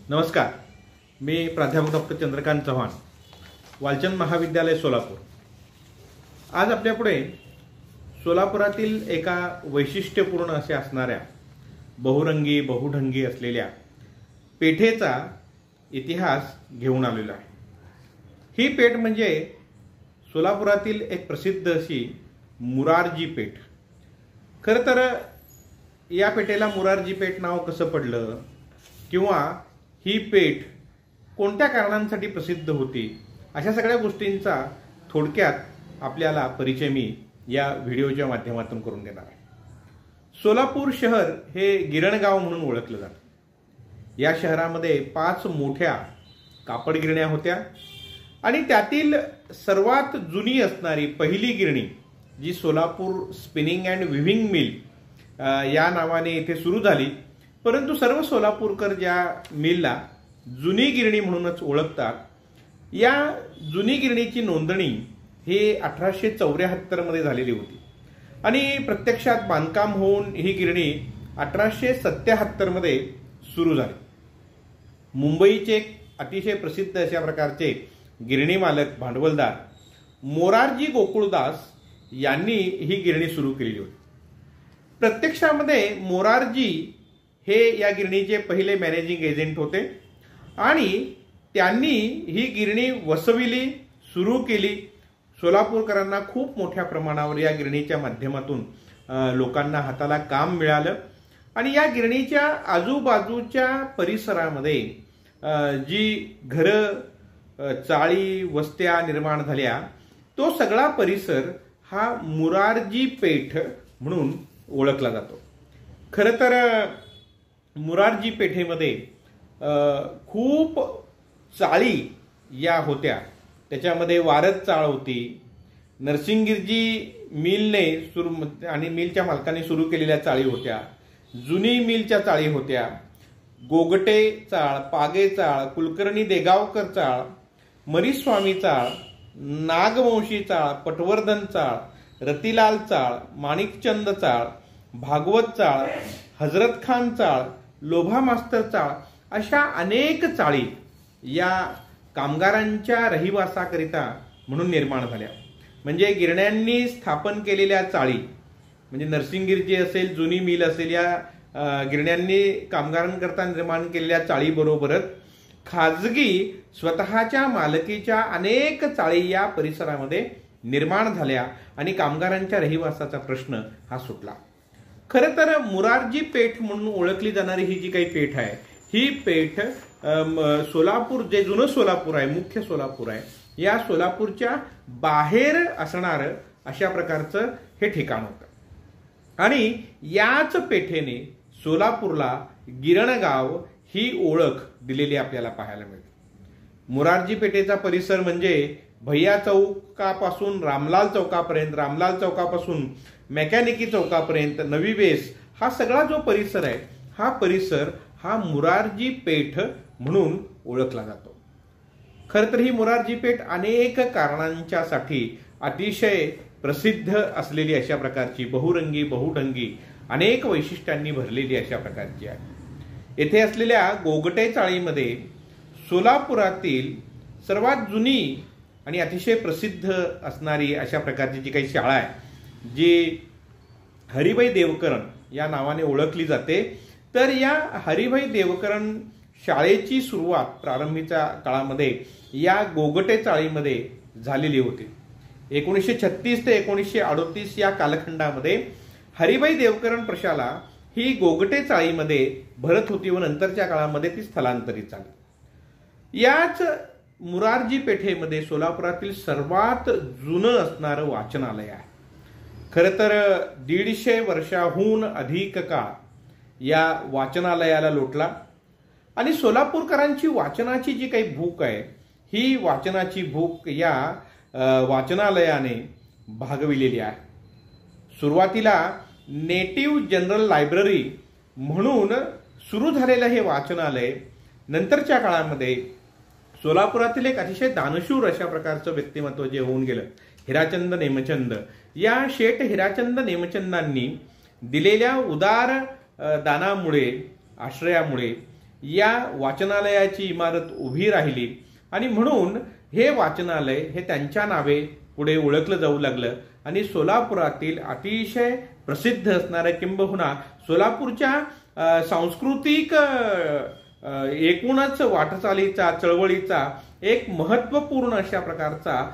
नमस्कार, मी प्राध्यापक डॉक्टर चंद्रकांत चव्हाण, वालचंद महाविद्यालय सोलापूर। आज आपल्यापुढे सोलापुरातील एका वैशिष्ट्यपूर्ण असे असणाऱ्या बहुरंगी बहुढंगी असलेल्या पेठेचा इतिहास घेऊन आलेलो आहे। ही पेठ म्हणजे सोलापुरातील एक प्रसिद्ध अशी मुरारजी पेठ। खरं तर या पेठेला मुरारजी पेठ नाव कसं पडलं किंवा ही पेठ कोणत्या कारणांसाठी प्रसिद्ध होती, अशा सगळ्या गोष्टींचा थोडक्यात आपल्याला परिचय मी या व्हिडिओच्या माध्यमातून करून देणार आहे। सोलापूर शहर हे गिरणगाव म्हणून ओळखलं जातं। या शहरामध्ये 5 मोठ्या कापड गिरण्या होत्या आणि त्यातील सर्वात जुनी असणारी पहिली गिरणी जी Solapur spinning and weaving mill या नावाने इथे सुरू झाली, परंतु सर्व सोलापूरकर ज्या मिलला जुनी गिरणी म्हणूनच ओळखतात। या जुनी गिरणीची नोंदणी ही 1874 मध्ये झालेली होती आणि प्रत्यक्षात बांधकाम होऊन ही गिरणी 1877 मध्ये सुरू झाली। मुंबईचे अतिशय प्रसिद्ध अशा प्रकारचे गिरणी मालक भांडवलदार मोरारजी गोकुळदास यांनी ही गिरणी सुरू केलेली होती। प्रत्यक्षामध्ये मोरारजी हे या गिरणीचे पहिले मॅनेजिंग एजंट होते आणि त्यांनी ही गिरणी वसविली, सुरू केली। सोलापूरकरांना खूप मोठ्या प्रमाणावर या गिरणीच्या माध्यमातून लोकांना हाताला काम मिळालं आणि या गिरणीच्या आजूबाजूच्या परिसरामध्ये जी घरं, चाळी, वस्त्या निर्माण झाल्या, तो सगळा परिसर हा मुरारजी पेठ म्हणून ओळखला जातो। खरं तर मुरारजी पेठेमध्ये खूप चाळी या होत्या। त्याच्यामध्ये वारद चाळ होती, नरसिंगगिरजी मिलने आणि मिलच्या मालकाने सुरू केलेल्या चाळी होत्या, जुनी मिलच्या चाळी होत्या, गोगटे चाळ, पागे चाळ, कुलकर्णी देगावकर चाळ, मरीस्वामी चाळ, नागवंशी चाळ, पटवर्धन चाळ, रतिलाल चाळ, माणिकचंद चाळ, भागवत चाळ, हजरत खान चाळ, लोभा मास्तर चाळ अशा अनेक चाळी या कामगारांच्या रहिवासाकरिता म्हणून निर्माण झाल्या। म्हणजे गिरण्यांनी स्थापन केलेल्या चाळी, म्हणजे नरसिंगगिरजी असेल, जुनी मिल असेल, या गिरण्यांनी कामगारांकरता निर्माण केलेल्या चाळीबरोबरच खाजगी स्वतःच्या मालकीच्या अनेक चाळी या परिसरामध्ये निर्माण झाल्या आणि कामगारांच्या रहिवासाचा प्रश्न हा सुटला। खरं तर मुरारजी पेठ म्हणून ओळखली जाणारी ही जी काही पेठ आहे, ही पेठ सोलापूर, जे जुनं सोलापूर आहे, मुख्य सोलापूर आहे, या सोलापूरच्या बाहेर असणारं अशा प्रकारचं हे ठिकाण होतं आणि याच पेठेने सोलापूरला गिरणगाव ही ओळख दिलेली आपल्याला पाहायला मिळते। मुरारजी पेठेचा परिसर म्हणजे भैया चौकापासून रामलाल चौकापर्यंत, रामलाल चौकापासून मेकॅनिकी चौकापर्यंत, नवी बेस, हा सगळा जो परिसर आहे, हा परिसर हा मुरारजी पेठ म्हणून ओळखला जातो। खरं तर ही मुरारजी पेठ अनेक कारणांच्यासाठी अतिशय प्रसिद्ध असलेली अशा प्रकारची बहुरंगी बहुढंगी अनेक वैशिष्ट्यांनी भरलेली अशा प्रकारची आहे। येथे असलेल्या गोगटे चाळीमध्ये सोलापुरातील सर्वात जुनी आणि अतिशय प्रसिद्ध असणारी अशा प्रकारची जी काही शाळा आहे, जी हरिभाई देवकरण या नावाने ओळखली जाते, तर या हरिभाई देवकरण शाळेची सुरुवात प्रारंभीच्या काळामध्ये या गोगटे चाळीमध्ये झालेली होती। 1936 ते 1938 या कालखंडामध्ये हरिभाई देवकरण प्रशाला ही गोगटे चाळीमध्ये भरत होती व नंतरच्या काळामध्ये ती स्थलांतरित झाली। याच मुरारजी पेठेमध्ये सोलापुरातील सर्वात जुनं असणारं वाचनालय आहे। खरं तर 150 वर्षाहून अधिक काळ या वाचनालयाला लोटला आणि सोलापूरकरांची वाचनाची जी काही भूक आहे, ही वाचनाची भूक या वाचनालयाने भागविलेली आहे। सुरुवातीला नेटिव्ह जनरल लायब्ररी म्हणून सुरू झालेलं हे वाचनालय नंतरच्या काळामध्ये सोलापुरातील एक अतिशय दानशूर अशा प्रकारचं व्यक्तिमत्व जे होऊन गेलं, हिराचंद नेमचंद, या शेठ हिराचंद नेमचंदांनी दिलेल्या उदार दानामुळे, आश्रयामुळे या वाचनालयाची इमारत उभी राहिली आणि म्हणून हे वाचनालय हे त्यांच्या नावे पुढे ओळखलं जाऊ लागलं आणि सोलापुरातील अतिशय प्रसिद्ध असणाऱ्या किंबहुना सोलापूरच्या सांस्कृतिक एकूणच वाटचालीचा चळवळीचा एक महत्वपूर्ण अशा प्रकारचं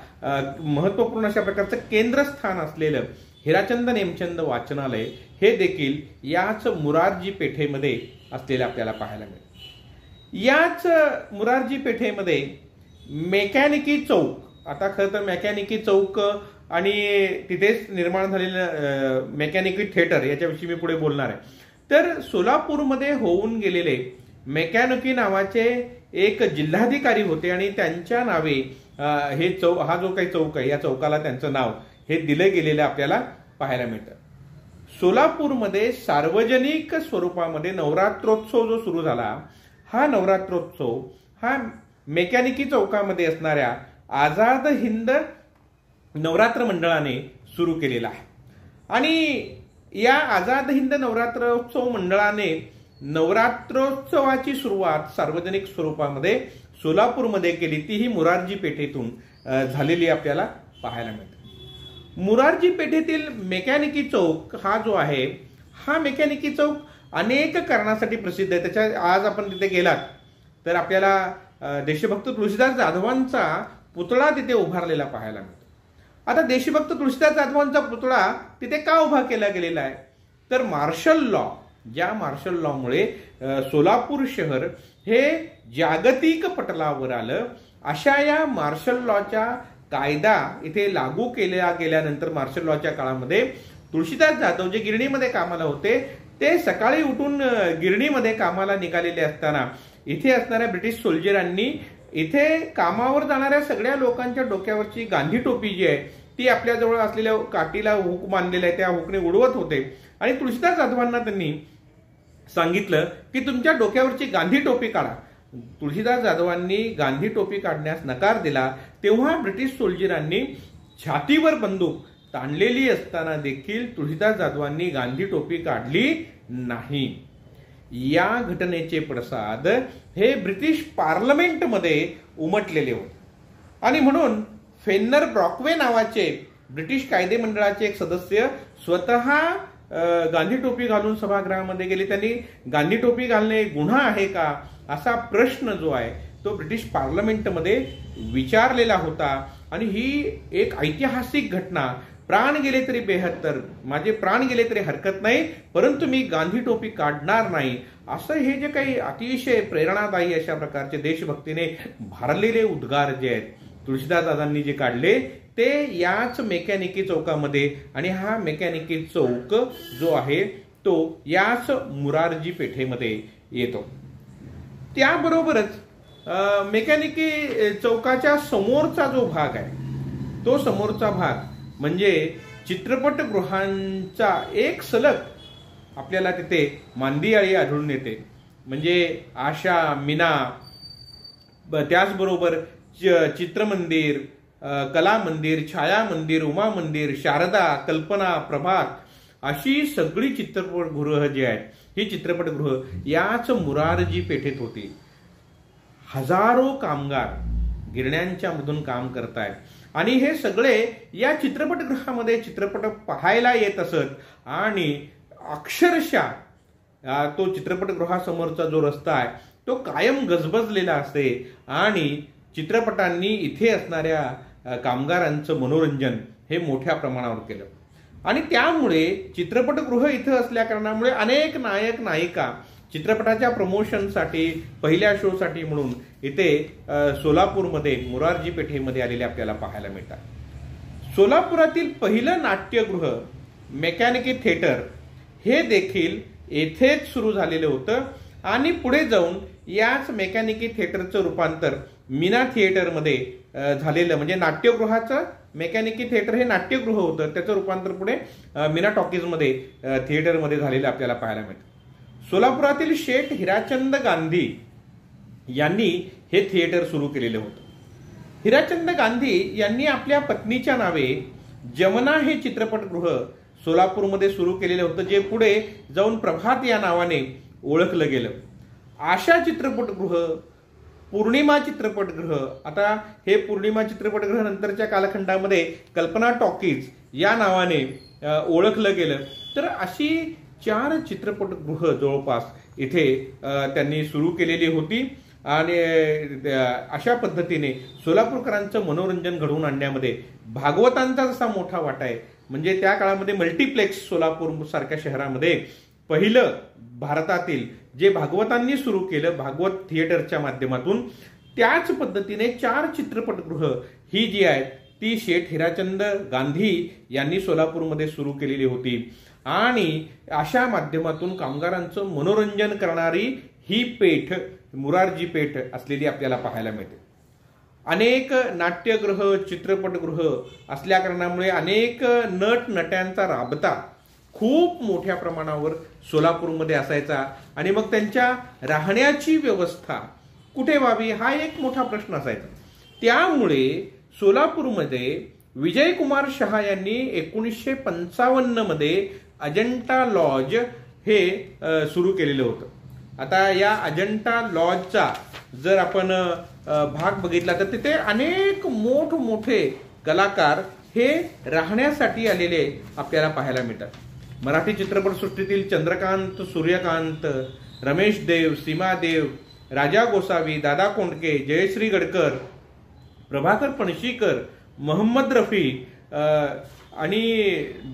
केंद्रस्थान असलेलं हिराचंद नेमचंद वाचनालय हे देखील याच मुरारजी पेठेमध्ये असलेलं आपल्याला पाहायला मिळेल। याच मुरारजी पेठेमध्ये मेकॅनिकी चौक, आता खरं तर मेकॅनिकी चौक आणि तिथेच निर्माण झालेलं मेकॅनिकी थिएटर याच्याविषयी मी पुढे बोलणार आहे। तर सोलापूरमध्ये होऊन गेलेले मेकॅनिकी नावाचे एक जिल्हाधिकारी होते आणि त्यांच्या नावे हा जो काही चौक आहे या चौकाला त्यांचं नाव हे दिलं गेलेलं आपल्याला पाहायला मिळतं। सोलापूरमध्ये सार्वजनिक स्वरूपामध्ये नवरात्रोत्सव जो सुरू झाला, हा नवरात्रोत्सव हा मेकॅनिकी चौकामध्ये असणाऱ्या आझाद हिंद नवरात्र मंडळाने सुरू केलेला आहे आणि या आझाद हिंद नवरात्रोत्सव मंडळाने नवरात्रोत्सवाची सुरुवात सार्वजनिक स्वरूपामध्ये सोलापूरमध्ये केली, तीही मुरारजी पेठेतून झालेली आपल्याला पाहायला मिळते। मुरारजी पेठेतील मेकॅनिकी चौक हा जो आहे, हा मेकॅनिकी चौक अनेक कारणासाठी प्रसिद्ध आहे। त्याच्या आज आपण तिथे गेलात तर आपल्याला देशभक्त तुळशीदास जाधवांचा पुतळा तिथे उभारलेला पाहायला मिळतो। आता देशभक्त तुळशीदास जाधवांचा पुतळा तिथे का उभा केला गेलेला आहे, तर मार्शल लॉ, ज्या मार्शल लॉमुळे सोलापूर शहर हे जागतिक पटलावर आलं, अशा या मार्शल लॉच्या कायदा इथे लागू केला गेल्यानंतर मार्शल लॉच्या काळामध्ये तुळशीदास जाधव जे गिरणीमध्ये कामाला होते ते सकाळी उठून गिरणीमध्ये कामाला निघालेले असताना इथे असणाऱ्या ब्रिटिश सोल्जरांनी इथे कामावर जाणाऱ्या सगळ्या लोकांच्या डोक्यावरची गांधी टोपी जी आहे ती आपल्याजवळ असलेल्या काठीला हुक मानलेला आहे त्या हुकने उडवत होते आणि तुळशीदास जाधवांना त्यांनी सांगितलं की तुमच्या डोक्यावरची गांधी टोपी काढा। तुळशीदास जाधवांनी गांधी टोपी काढण्यास नकार दिला, तेव्हा ब्रिटिश सोल्जरांनी छातीवर बंदूक ताणलेली असताना देखील तुळशीदास जाधवांनी गांधी टोपी काढली नाही। या घटनेचे पडसाद हे ब्रिटिश पार्लमेंटमध्ये उमटलेले होते आणि म्हणून फेन्नर ब्रॉकवे नावाचे ब्रिटिश कायदे मंडळाचे एक सदस्य स्वतः गांधी टोपी घालून सभागृहामध्ये गेले। त्यांनी गांधी टोपी घालणे गुन्हा आहे का असा प्रश्न जो आहे तो ब्रिटिश पार्लमेंटमध्ये विचारलेला होता आणि ही एक ऐतिहासिक घटना, प्राण गेले तरी बेहत्तर, माझे प्राण गेले तरी हरकत नाही, परंतु मी गांधी टोपी काढणार नाही, असं हे जे काही अतिशय प्रेरणादायी अशा प्रकारचे देशभक्तीने भारलेले उद्गार जे आहेत तुळशीदास दादांनी जे काढले ते याच मेकॅनिकी चौकामध्ये, आणि हा मेकॅनिकी चौक जो आहे तो याच मुरारजी पेठेमध्ये येतो। त्याबरोबरच मेकॅनिकी चौकाच्या समोरचा जो भाग आहे तो समोरचा भाग म्हणजे चित्रपटगृहांचा एक सलग आपल्याला तिथे मांदियाळी आढळून येते, म्हणजे आशा, मीना, त्याचबरोबर चित्रमंदिर, कला मंदिर, छाया मंदिर, उमा मंदिर, शारदा, कल्पना, प्रभात अशी सगळी चित्रपटगृह जी आहेत ही चित्रपटगृह याच मुरारजी पेठेत होती। हजारो कामगार गिरण्यांच्या मधून काम करतायत आणि हे सगळे या चित्रपटगृहामध्ये चित्रपट पाहायला येत असत आणि अक्षरशः तो चित्रपटगृहासमोरचा जो रस्ता आहे तो कायम गजबजलेला असते आणि चित्रपटांनी इथे असणाऱ्या कामगारांचं मनोरंजन हे मोठ्या प्रमाणावर केलं आणि त्यामुळे चित्रपटगृह इथं असल्या कारणामुळे अनेक नायक नायिका चित्रपटाच्या प्रमोशनसाठी, पहिल्या शोसाठी म्हणून इथे सोलापूरमध्ये मुरारजी पेठेमध्ये आलेले आपल्याला पाहायला मिळतात। सोलापुरातील पहिलं नाट्यगृह मेकॅनिकी थिएटर हे देखील येथेच सुरू झालेलं होतं आणि पुढे जाऊन याच मेकॅनिकी थिएटरचं रूपांतर मीना थिएटरमध्ये झालेलं, म्हणजे नाट्यगृहाचं मेकॅनिकी थिएटर हे नाट्यगृह होतं, त्याचं रूपांतर पुढे मीना टॉकीजमध्ये थिएटरमध्ये झालेलं आपल्याला पाहायला मिळतं। सोलापुरातील शेठ हिराचंद गांधी यांनी हे थिएटर सुरू केलेलं होतं। हिराचंद गांधी यांनी आपल्या पत्नीच्या नावे जमना हे चित्रपटगृह सोलापूरमध्ये सुरू केलेलं होतं, जे पुढे जाऊन प्रभात या नावाने ओळखलं गेलं। आशा चित्रपटगृह, पूर्णिमा चित्रपटगृह, आता हे पूर्णिमा चित्रपटगृह नंतरच्या कालखंडामध्ये कल्पना टॉकीज या नावाने ओळखलं गेलं. तर अशी 4 चित्रपटगृह जवळपास इथे त्यांनी सुरू केलेली होती आणि अशा पद्धतीने सोलापूरकरांचं मनोरंजन घडवून आणण्यामध्ये भागवतांचा जसा मोठा वाटा आहे, म्हणजे त्या काळामध्ये मल्टिप्लेक्स सोलापूर सारख्या शहरामध्ये पहिलं भारतातील जे भागवतांनी सुरू केलं भागवत थिएटरच्या माध्यमातून, त्याच पद्धतीने 4 चित्रपटगृह ही जी आहेत ती शेठ हिराचंद गांधी यांनी सोलापूरमध्ये सुरू केलेली होती. आणि अशा माध्यमातून कामगारांचं मनोरंजन करणारी ही पेठ, मुरारजी पेठ असलेली आपल्याला पाहायला मिळते. अनेक नाट्यगृह, चित्रपटगृह असल्या कारणामुळे अनेक नट नट्यांचा राबता खूप मोठ्या प्रमाणावर सोलापूरमध्ये असायचा आणि मग त्यांच्या राहण्याची व्यवस्था कुठे व्हावी हा एक मोठा प्रश्न असायचा. त्यामुळे सोलापूरमध्ये विजयकुमार शहा यांनी 1955 मध्ये अजंठा लॉज हे सुरू केलेलं होतं. आता या अजंठा लॉजचा जर आपण भाग बघितला तर तिथे अनेक मोठमोठे कलाकार हे राहण्यासाठी आलेले आपल्याला पाहायला मिळतात. मराठी चित्रपटसृष्टीतील चंद्रकांत, सूर्यकांत, रमेश देव, सीमा देव, राजा गोसावी, दादा कोंडके, जयश्री गडकर, प्रभाकर पणशीकर, मोहम्मद रफी आणि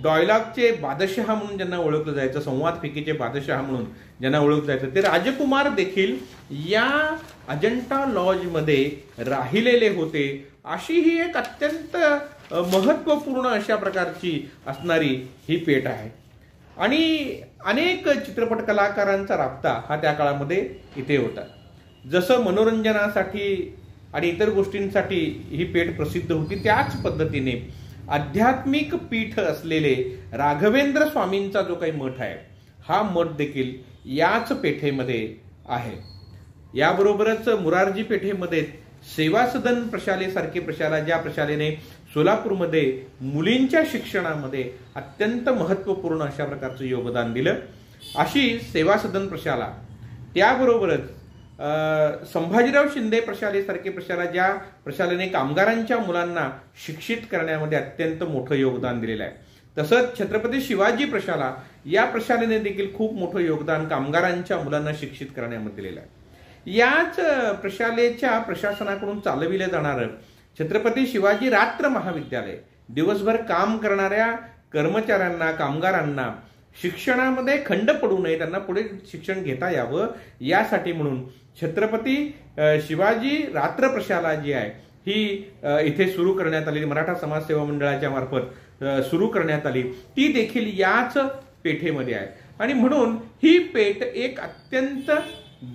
डॉयलॉगचे बादशहा म्हणून ज्यांना ओळखलं जायचं, संवाद फिकीचे बादशहा म्हणून ज्यांना ओळखलं जायचं, ते राजकुमार देखील या अजंठा लॉजमध्ये राहिलेले होते. अशी ही एक अत्यंत महत्वपूर्ण अशा प्रकारची असणारी ही पेठ आहे. आणि अनेक चित्रपट कलाकारांचा राबता हा त्या काळामध्ये इथे होता. जसं मनोरंजनासाठी आणि इतर गोष्टींसाठी ही पेठ प्रसिद्ध होती, त्याच पद्धतीने आध्यात्मिक पीठ असलेले राघवेंद्र स्वामींचा जो काही मठ आहे हा मठ देखील याच पेठेमध्ये आहे. याबरोबरच मुरारजी पेठेमध्ये सेवा सदन प्रशालेसारखी प्रशाला, ज्या प्रशालेने सोलापूरमध्ये मुलींच्या शिक्षणामध्ये अत्यंत महत्वपूर्ण अशा प्रकारचं योगदान दिलं, अशी सेवा सदन प्रशाला, त्याबरोबरच संभाजीराव शिंदे प्रशालेसारखी प्रशाला, ज्या प्रशालेने कामगारांच्या मुलांना शिक्षित करण्यामध्ये अत्यंत मोठं योगदान दिलेलं आहे. तसंच छत्रपती शिवाजी प्रशाला, या प्रशालेने देखील खूप मोठं योगदान कामगारांच्या मुलांना शिक्षित करण्यामध्ये दिलेलं आहे. याच प्रशालेच्या प्रशासनाकडून चालविलं जाणारं छत्रपती शिवाजी रात्र महाविद्यालय, दिवसभर काम करणाऱ्या कर्मचाऱ्यांना, कामगारांना शिक्षणामध्ये खंड पडू नये, त्यांना पुढे शिक्षण घेता यावं यासाठी म्हणून छत्रपती शिवाजी रात्र प्रशाला जी आहे ही इथे सुरू करण्यात आलेली, मराठा समाज सेवा मंडळाच्या मार्फत सुरू करण्यात आली, ती देखील याच पेठेमध्ये आहे. आणि म्हणून ही पेठ एक अत्यंत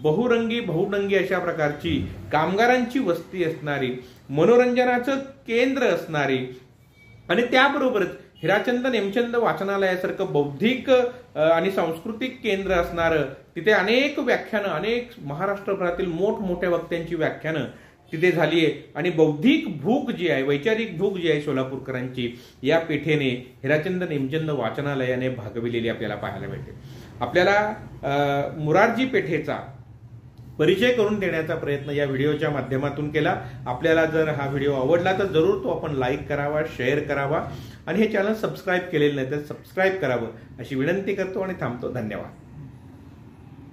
बहुरंगी अशा प्रकारची कामगारांची वस्ती असणारी, मनोरंजनाचं केंद्र असणारी आणि त्याबरोबरच हिराचंद नेमचंद वाचनालयासारखं बौद्धिक आणि सांस्कृतिक केंद्र असणारं, तिथे अनेक व्याख्यानं, अनेक महाराष्ट्रभरातील मोठमोठ्या वक्त्यांची व्याख्यानं तिथे झाली आहे. आणि बौद्धिक भूक जी आहे, वैचारिक भूक जी आहे सोलापूरकरांची, या पेठेने हिराचंद नेमचंद वाचनालयाने भागविलेली आपल्याला पाहायला मिळते. आपल्याला मुरारजी पेठेचा परिचय करून देण्याचा प्रयत्न या व्हिडिओच्या माध्यमातून केला. आपल्याला जर हा व्हिडिओ आवडला तर जरूर तो आपण लाईक करावा, शेअर करावा आणि हे चॅनल सबस्क्राईब केलेलं नाही तर सबस्क्राईब करावं अशी विनंती करतो आणि थांबतो. धन्यवाद.